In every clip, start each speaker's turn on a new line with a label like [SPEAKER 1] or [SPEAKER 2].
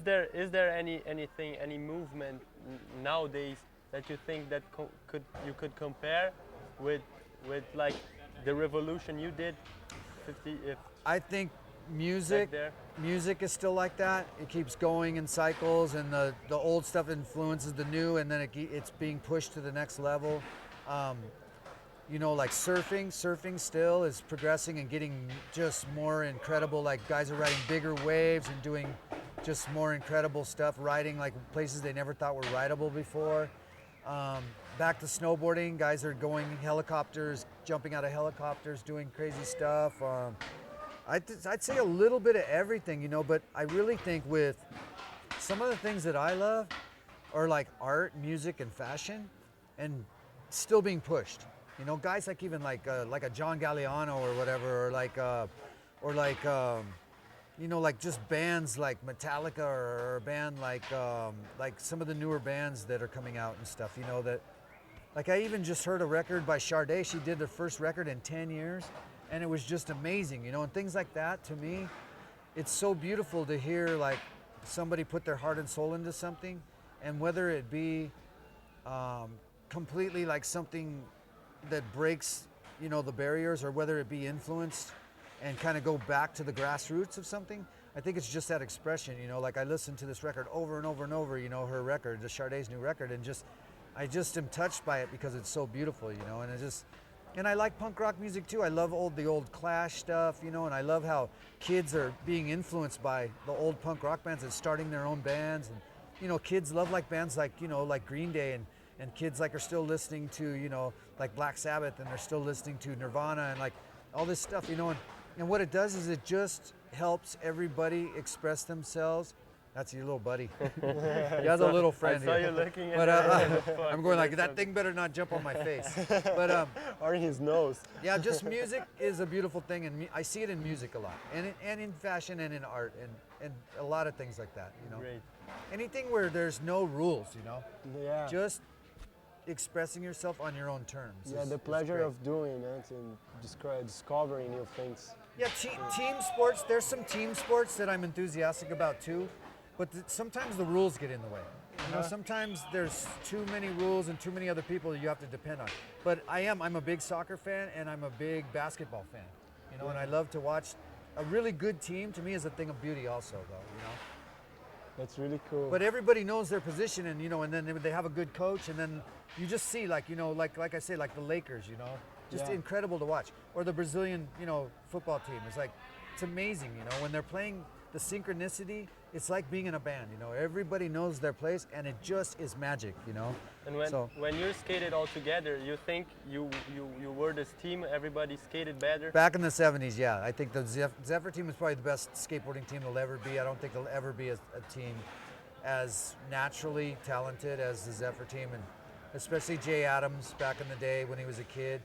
[SPEAKER 1] is there any movement nowadays that you think that you could compare with like the revolution you did 50 if
[SPEAKER 2] I think
[SPEAKER 1] back
[SPEAKER 2] music
[SPEAKER 1] there?
[SPEAKER 2] music is still like that. It keeps going in cycles, and the old stuff influences the new, and then it's being pushed to the next level. Um, like surfing still is progressing and getting just more incredible. Like guys are riding bigger waves and doing just more incredible stuff, riding like places they never thought were rideable before. Um, Back to snowboarding, guys are going helicopters, jumping out of helicopters, doing crazy stuff. I'd say a little bit of everything, but I really think with some of the things that I love are like art, music, and fashion, and still being pushed. Guys like even like a John Galliano or whatever, or like just bands like Metallica or a band like some of the newer bands that are coming out and stuff. That like I even just heard a record by Sade. She did their first record in 10 years, and it was just amazing. And things like that to me, it's so beautiful to hear like somebody put their heart and soul into something, and whether it be completely like something that breaks the barriers, or whether it be influenced and kind of go back to the grassroots of something. I think it's just that expression. Like I listened to this record over and over and over, her record, the Sade's new record, and I just am touched by it because it's so beautiful. And I like punk rock music too. I love the old Clash stuff, and I love how kids are being influenced by the old punk rock bands and starting their own bands. And kids love like bands like like Green Day, and kids like are still listening to like Black Sabbath, and they're still listening to Nirvana and like all this stuff. And what it does is it just helps everybody express themselves. That's your little buddy. He has a little friend
[SPEAKER 1] I saw
[SPEAKER 2] here.
[SPEAKER 1] you looking at
[SPEAKER 2] But
[SPEAKER 1] it.
[SPEAKER 2] I'm going like, that thing better not jump on my face. But
[SPEAKER 3] Or his nose.
[SPEAKER 2] yeah, just music is a beautiful thing, and I see it in music a lot, and in fashion and in art, and a lot of things like that.
[SPEAKER 1] Great.
[SPEAKER 2] Anything where there's no rules.
[SPEAKER 3] Yeah.
[SPEAKER 2] Just expressing yourself on your own terms.
[SPEAKER 3] Yeah, the pleasure of doing it and discovering new things.
[SPEAKER 2] Yeah, team sports. There's some team sports that I'm enthusiastic about too, but sometimes the rules get in the way. Sometimes there's too many rules and too many other people you have to depend on. But I'm a big soccer fan, and I'm a big basketball fan. And I love to watch a really good team. To me, is a thing of beauty also, though.
[SPEAKER 3] That's really cool.
[SPEAKER 2] But everybody knows their position, and and then they have a good coach, and then you just see like I say, like the Lakers, just incredible to watch, or the Brazilian football team. It's amazing, when they're playing. The synchronicity, it's like being in a band. Everybody knows their place, and it just is magic.
[SPEAKER 1] And when you skated all together, you think you were this team, everybody skated better?
[SPEAKER 2] Back in the 70s, yeah. I think the Zephyr team is probably the best skateboarding team there'll ever be. I don't think there'll ever be a team as naturally talented as the Zephyr team, and especially Jay Adams back in the day when he was a kid.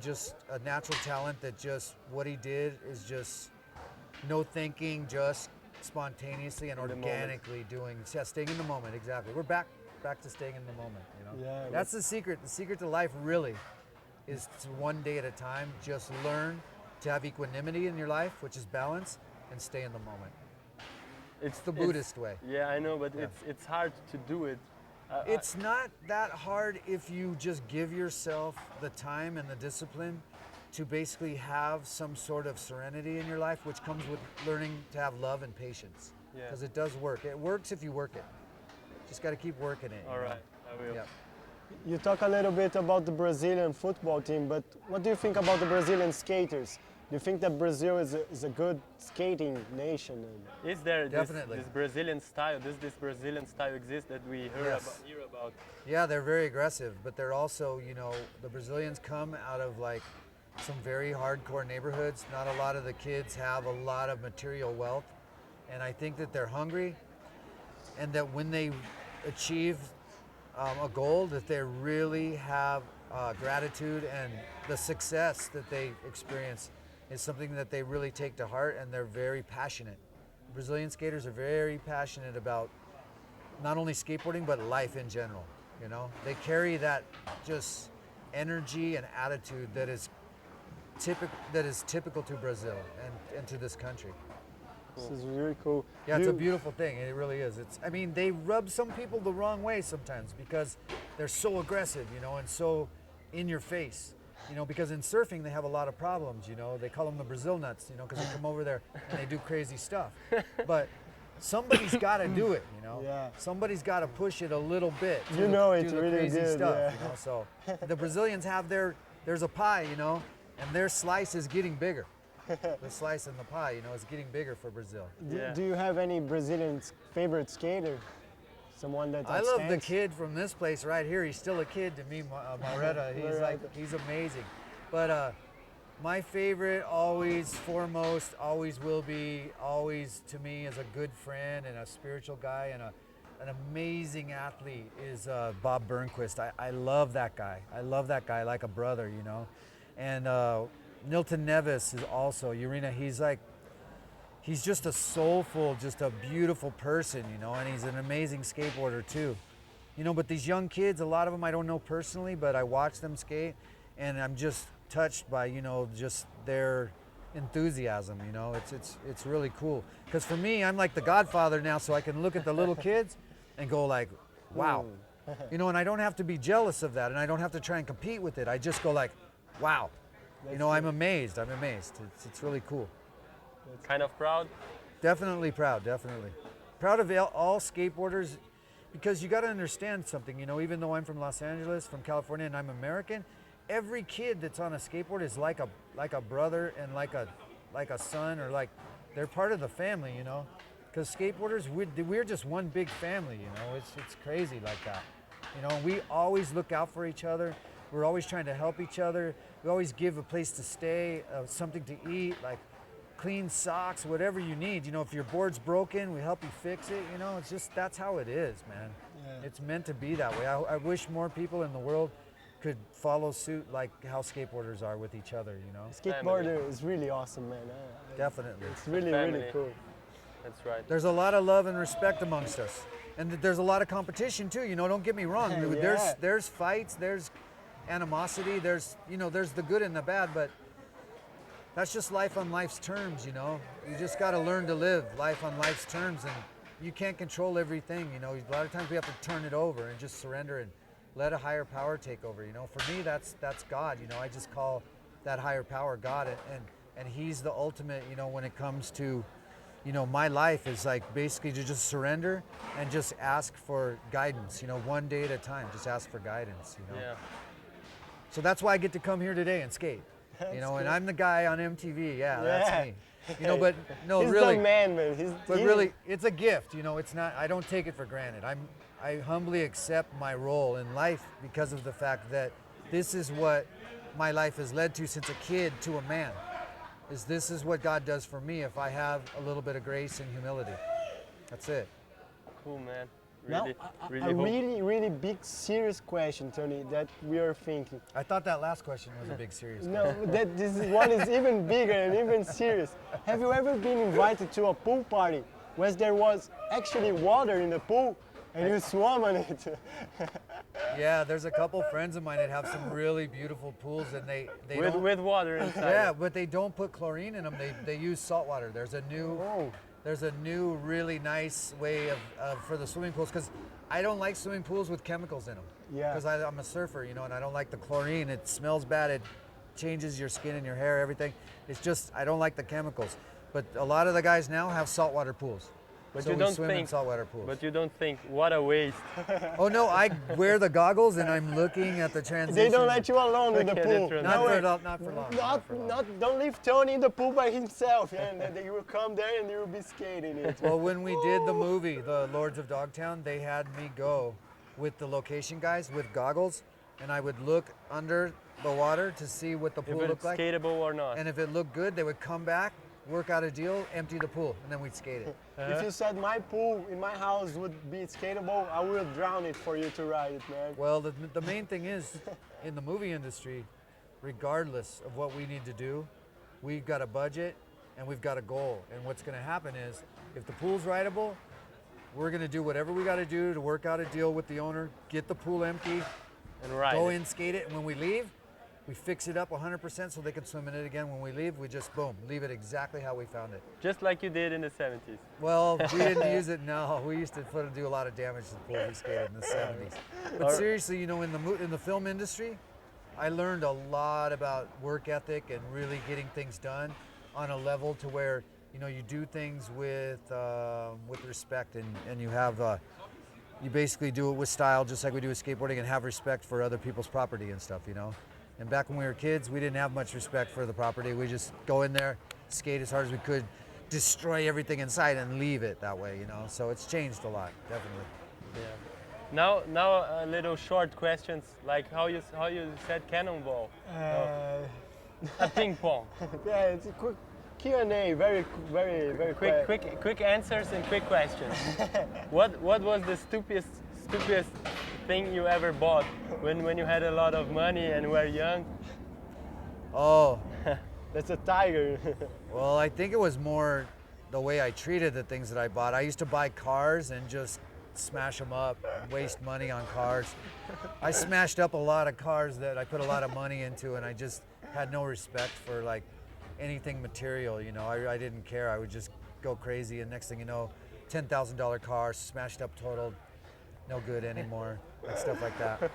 [SPEAKER 2] Just a natural talent that just what he did is just no thinking, just spontaneously and organically staying in the moment. Exactly. We're back to staying in the moment.
[SPEAKER 3] Yeah,
[SPEAKER 2] that's the secret. The secret to life really is to one day at a time just learn to have equanimity in your life, which is balance, and stay in the moment. It's the Buddhist way.
[SPEAKER 1] Yeah, I know, but it's hard to do it.
[SPEAKER 2] It's not that hard if you just give yourself the time and the discipline to basically have some sort of serenity in your life, which comes with learning to have love and patience. Because it does work. It works if you work it. Just got to keep working it.
[SPEAKER 1] All right, I will.
[SPEAKER 2] Yeah.
[SPEAKER 3] You talk a little bit about the Brazilian football team, but what do you think about the Brazilian skaters? Do you think that Brazil is a good skating nation?
[SPEAKER 1] Is there
[SPEAKER 2] Definitely.
[SPEAKER 1] this Brazilian style? Does this Brazilian style exist that we hear about?
[SPEAKER 2] Yeah, they're very aggressive, but they're also, the Brazilians come out of like some very hardcore neighborhoods. Not a lot of the kids have a lot of material wealth, and I think that they're hungry, and that when they achieve a goal, that they really have gratitude, and the success that they experience is something that they really take to heart, and they're very passionate. Brazilian skaters are very passionate about not only skateboarding but life in general. They carry that just energy and attitude that is typical to Brazil and to this country.
[SPEAKER 3] This is really cool.
[SPEAKER 2] Yeah, it's a beautiful thing. It really is. I mean, they rub some people the wrong way sometimes because they're so aggressive, you know, and so in your face, you know, because in surfing they have a lot of problems, you know. They call them the Brazil nuts, you know, because they come over there and they do crazy stuff. But somebody's got to do it, you know.
[SPEAKER 3] Yeah.
[SPEAKER 2] Somebody's got to push it a little bit.
[SPEAKER 3] You know, it's
[SPEAKER 2] do the
[SPEAKER 3] really
[SPEAKER 2] crazy
[SPEAKER 3] good,
[SPEAKER 2] stuff,
[SPEAKER 3] yeah.
[SPEAKER 2] you know. So the Brazilians have there's a pie, you know, and their slice is getting bigger. The slice in the pie, you know, is getting bigger for Brazil.
[SPEAKER 1] Yeah.
[SPEAKER 3] Do you have any Brazilian favorite skater? Someone that
[SPEAKER 2] I love the
[SPEAKER 3] outstands?
[SPEAKER 2] kid from this place right here. He's still a kid to me, Maureta. He's amazing. But my favorite, always foremost, always will be, always to me as a good friend and a spiritual guy and an amazing athlete is Bob Burnquist. I love that guy. I love that guy like a brother, you know. And Nilton Neves is also, Urena, he's just a soulful, just a beautiful person, you know, and he's an amazing skateboarder too. You know, but these young kids, a lot of them I don't know personally, but I watch them skate and I'm just touched by, you know, just their enthusiasm, you know. It's really cool. Because for me, I'm like the godfather now, so I can look at the little kids and go like, wow. You know, and I don't have to be jealous of that and I don't have to try and compete with it. I just go like, wow. You know, I'm amazed. It's really cool.
[SPEAKER 1] Kind of proud?
[SPEAKER 2] Definitely proud, definitely. Proud of all skateboarders because you got to understand something, you know, even though I'm from Los Angeles, from California, and I'm American, every kid that's on a skateboard is like a brother and like a son or like they're part of the family, you know. Because skateboarders, we're just one big family, you know. It's crazy like that. You know, we always look out for each other. We're always trying to help each other. We always give a place to stay, something to eat, like clean socks, whatever you need. You know, if your board's broken, we help you fix it. You know, it's just, that's how it is, man.
[SPEAKER 3] Yeah.
[SPEAKER 2] It's meant to be that way. I wish more people in the world could follow suit like how skateboarders are with each other, you know?
[SPEAKER 3] Skateboarder is really awesome, man.
[SPEAKER 2] Definitely.
[SPEAKER 3] It's really,
[SPEAKER 1] Family.
[SPEAKER 3] really cool.
[SPEAKER 1] That's right.
[SPEAKER 2] There's a lot of love and respect amongst us. And there's a lot of competition too, you know, don't get me wrong.
[SPEAKER 3] Yeah.
[SPEAKER 2] There's fights, there's animosity, there's the good and the bad, but that's just life on life's terms, you know. You just got to learn to live life on life's terms, and you can't control everything, you know. A lot of times we have to turn it over and just surrender and let a higher power take over, you know. For me, that's God, you know. I just call that higher power God, and he's the ultimate, you know, when it comes to, you know, my life is like basically to just surrender and just ask for guidance, you know, one day at a time, just ask for guidance, you know.
[SPEAKER 1] Yeah.
[SPEAKER 2] So that's why I get to come here today and skate, you know, and I'm the guy on MTV, that's me. You know, but no,
[SPEAKER 3] He's
[SPEAKER 2] really,
[SPEAKER 3] the man.
[SPEAKER 2] but really, it's a gift, you know, it's not, I don't take it for granted. I humbly accept my role in life because of the fact that this is what my life has led to since a kid to a man. This is what God does for me if I have a little bit of grace and humility. That's it.
[SPEAKER 1] Cool, man.
[SPEAKER 3] Now,
[SPEAKER 1] Really,
[SPEAKER 3] a
[SPEAKER 1] hope-
[SPEAKER 3] really big, serious question, Tony, that we are thinking.
[SPEAKER 2] I thought that last question was a big serious
[SPEAKER 3] No,
[SPEAKER 2] question.
[SPEAKER 3] this one is even bigger and even serious. Have you ever been invited to a pool party where there was actually water in the pool and you swam on it?
[SPEAKER 2] Yeah, there's a couple friends of mine that have some really beautiful pools, and they don't,
[SPEAKER 1] with water inside.
[SPEAKER 2] yeah, but they don't put chlorine in them. They use salt water. There's a new really nice way of for the swimming pools, because I don't like swimming pools with chemicals in them.
[SPEAKER 3] Yeah.
[SPEAKER 2] Because I'm a surfer, you know, and I don't like the chlorine. It smells bad. It changes your skin and your hair, everything. It's just, I don't like the chemicals. But a lot of the guys now have saltwater pools.
[SPEAKER 1] But
[SPEAKER 2] So
[SPEAKER 1] you
[SPEAKER 2] we
[SPEAKER 1] don't
[SPEAKER 2] swim in
[SPEAKER 1] think.
[SPEAKER 2] saltwater pools.
[SPEAKER 1] But you don't think what a waste.
[SPEAKER 2] Oh no, I wear the goggles and I'm looking at the transition.
[SPEAKER 3] They don't let you alone in the
[SPEAKER 1] Okay,
[SPEAKER 3] pool.
[SPEAKER 1] that's right.
[SPEAKER 2] Not
[SPEAKER 3] No
[SPEAKER 2] for
[SPEAKER 3] way.
[SPEAKER 2] long. Not for long. Not for long.
[SPEAKER 3] Don't leave Tony in the pool by himself. And then you will come there and you will be skating it.
[SPEAKER 2] Well, when we did the movie, The Lords of Dogtown, they had me go with the location guys with goggles, and I would look under the water to see what the
[SPEAKER 1] If
[SPEAKER 2] pool
[SPEAKER 1] it's
[SPEAKER 2] looked like.
[SPEAKER 1] skatable or not.
[SPEAKER 2] And if it looked good, they would come back, work out a deal, empty the pool, and then we'd skate it.
[SPEAKER 3] If you said my pool in my house would be skatable, I will drown it for you to ride it, man.
[SPEAKER 2] Well, the main thing is, in the movie industry, regardless of what we need to do, we've got a budget and we've got a goal. And what's going to happen is, if the pool's rideable, we're going to do whatever we got to do to work out a deal with the owner, get the pool empty,
[SPEAKER 1] and ride.
[SPEAKER 2] go
[SPEAKER 1] it.
[SPEAKER 2] in, skate it, and when we leave, We fix it up 100% so they can swim in it again when we leave. We just, boom, leave it exactly how we found it.
[SPEAKER 1] Just like you did in the 70s.
[SPEAKER 2] Well, we didn't use it, no. We used to do a lot of damage to the pool we skated in the 70s. But seriously, you know, in the film industry, I learned a lot about work ethic and really getting things done on a level to where, you know, you do things with respect, and you have, you basically do it with style, just like we do with skateboarding, and have respect for other people's property and stuff, you know. And back when we were kids, we didn't have much respect for the property. We just go in there, skate as hard as we could, destroy everything inside, and leave it that way, you know. So it's changed a lot, definitely.
[SPEAKER 1] Yeah. Now a little short questions, like how you said cannonball. A ping pong.
[SPEAKER 3] Yeah, it's a quick Q&A, very
[SPEAKER 1] Quick answers and quick questions. What was the stupidest thing you ever bought when you had a lot of money and were young?
[SPEAKER 2] Oh,
[SPEAKER 3] That's a tiger.
[SPEAKER 2] well, I think it was more the way I treated the things that I bought. I used to buy cars and just smash them up, and waste money on cars. I smashed up a lot of cars that I put a lot of money into, and I just had no respect for like anything material, you know. I didn't care. I would just go crazy, and next thing you know, $10,000 car, smashed up, totaled, no good anymore, and stuff like that.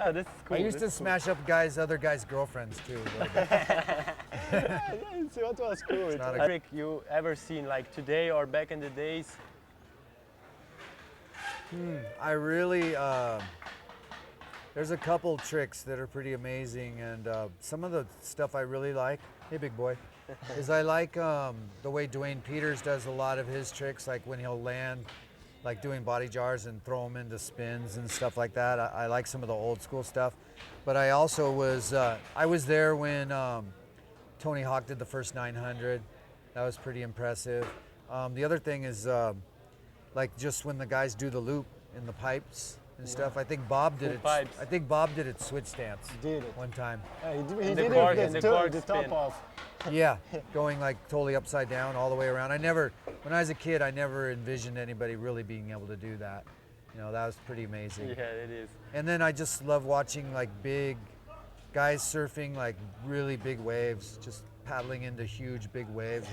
[SPEAKER 1] Oh, this is cool.
[SPEAKER 2] I used to smash up other guys' girlfriends too. a little bit.
[SPEAKER 3] See what was cool.
[SPEAKER 2] not a-
[SPEAKER 1] Trick you ever seen like today or back in the days?
[SPEAKER 2] I really, there's a couple tricks that are pretty amazing, and some of the stuff I really like, hey big boy, is I like the way Dwayne Peters does a lot of his tricks, like when he'll land, like doing body jars and throw them into spins and stuff like that. I like some of the old school stuff, but I also was, I was there when Tony Hawk did the first 900. That was pretty impressive. The other thing is, like just when the guys do the loop in the pipes and stuff. I think Bob did
[SPEAKER 1] Cool
[SPEAKER 2] it.
[SPEAKER 1] pipes.
[SPEAKER 2] I think Bob did it switch stance
[SPEAKER 3] Did it.
[SPEAKER 2] one time.
[SPEAKER 3] He
[SPEAKER 1] the
[SPEAKER 3] did
[SPEAKER 1] cork-
[SPEAKER 3] it
[SPEAKER 1] and
[SPEAKER 3] with
[SPEAKER 1] the cork
[SPEAKER 3] the top
[SPEAKER 1] spin.
[SPEAKER 3] off.
[SPEAKER 2] Yeah, going like totally upside down all the way around. When I was a kid, I never envisioned anybody really being able to do that. You know, that was pretty amazing.
[SPEAKER 1] Yeah, it is.
[SPEAKER 2] And then I just love watching like big guys surfing like really big waves, just paddling into huge big waves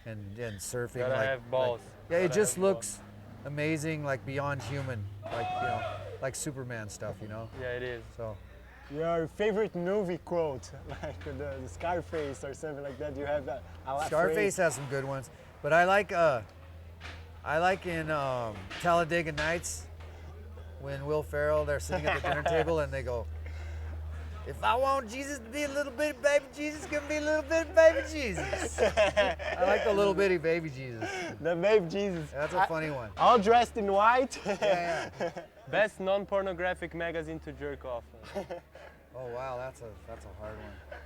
[SPEAKER 2] and surfing.
[SPEAKER 1] Gotta
[SPEAKER 2] like,
[SPEAKER 1] have balls.
[SPEAKER 2] yeah, it
[SPEAKER 1] Gotta
[SPEAKER 2] just
[SPEAKER 1] have balls.
[SPEAKER 2] looks amazing, like beyond human, like, you know, like Superman stuff, you know.
[SPEAKER 1] Yeah, it is.
[SPEAKER 2] So
[SPEAKER 3] Your favorite movie quote, like the Scarface or something like that. You have that.
[SPEAKER 2] Scarface has some good ones, but I like in Talladega Nights when Will Ferrell, they're sitting at the dinner table and they go, "If I want Jesus to be a little bitty baby Jesus, gonna be a little bitty baby Jesus." I like the little bitty baby Jesus.
[SPEAKER 3] The Babe Jesus.
[SPEAKER 2] That's a funny one.
[SPEAKER 3] All dressed in white.
[SPEAKER 2] Yeah.
[SPEAKER 1] Best non-pornographic magazine to jerk off.
[SPEAKER 2] Oh wow, that's a hard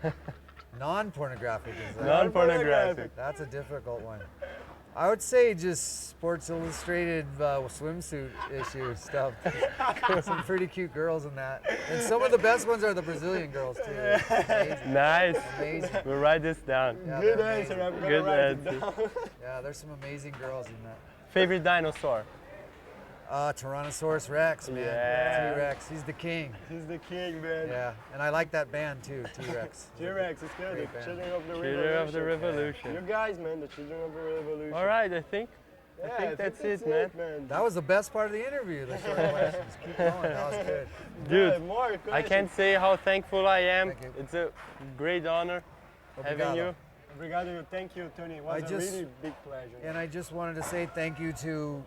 [SPEAKER 2] one. Non-pornographic is that?
[SPEAKER 1] Non-pornographic.
[SPEAKER 2] That's a difficult one. I would say just Sports Illustrated swimsuit issue stuff. Some pretty cute girls in that. And some of the best ones are the Brazilian girls too. Amazing.
[SPEAKER 1] Nice.
[SPEAKER 2] Amazing.
[SPEAKER 1] We'll write this down.
[SPEAKER 2] Yeah,
[SPEAKER 3] Good
[SPEAKER 2] they're
[SPEAKER 3] answer.
[SPEAKER 2] amazing.
[SPEAKER 3] I'm gonna
[SPEAKER 1] Good
[SPEAKER 3] write it
[SPEAKER 1] answer.
[SPEAKER 3] down.
[SPEAKER 2] Yeah, there's some amazing girls in that.
[SPEAKER 1] Favorite dinosaur?
[SPEAKER 2] Tyrannosaurus Rex, man.
[SPEAKER 1] Yeah.
[SPEAKER 2] T-Rex, he's the king.
[SPEAKER 3] He's the king, man.
[SPEAKER 2] Yeah, and I like that band too, T-Rex.
[SPEAKER 3] T-Rex is good.
[SPEAKER 2] Great
[SPEAKER 3] The
[SPEAKER 2] band.
[SPEAKER 3] Children of the
[SPEAKER 1] Children
[SPEAKER 3] Revolution.
[SPEAKER 1] of the Revolution.
[SPEAKER 3] You guys, man, the Children of the Revolution.
[SPEAKER 1] All right, I think
[SPEAKER 3] Yeah,
[SPEAKER 1] that's it, man.
[SPEAKER 2] That was the best part of the interview, the short questions. Keep going, that was good.
[SPEAKER 1] Dude,
[SPEAKER 3] Yeah, more
[SPEAKER 1] I
[SPEAKER 3] questions.
[SPEAKER 1] can't say how thankful I am.
[SPEAKER 2] Thank you.
[SPEAKER 1] It's a great honor having
[SPEAKER 2] Obrigado.
[SPEAKER 1] you.
[SPEAKER 3] Obrigado. Thank you, Tony. It was
[SPEAKER 2] I
[SPEAKER 3] a
[SPEAKER 2] just-
[SPEAKER 3] really big pleasure.
[SPEAKER 2] And I just wanted to say thank you to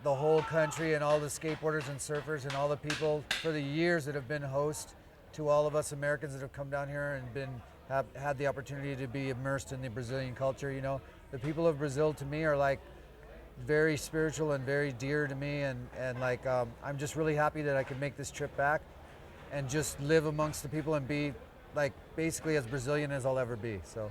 [SPEAKER 2] the whole country and all the skateboarders and surfers and all the people for the years that have been host to all of us Americans that have come down here and have had the opportunity to be immersed in the Brazilian culture. You know, the people of Brazil to me are like very spiritual and very dear to me, and like I'm just really happy that I could make this trip back and just live amongst the people and be like basically as Brazilian as I'll ever be. So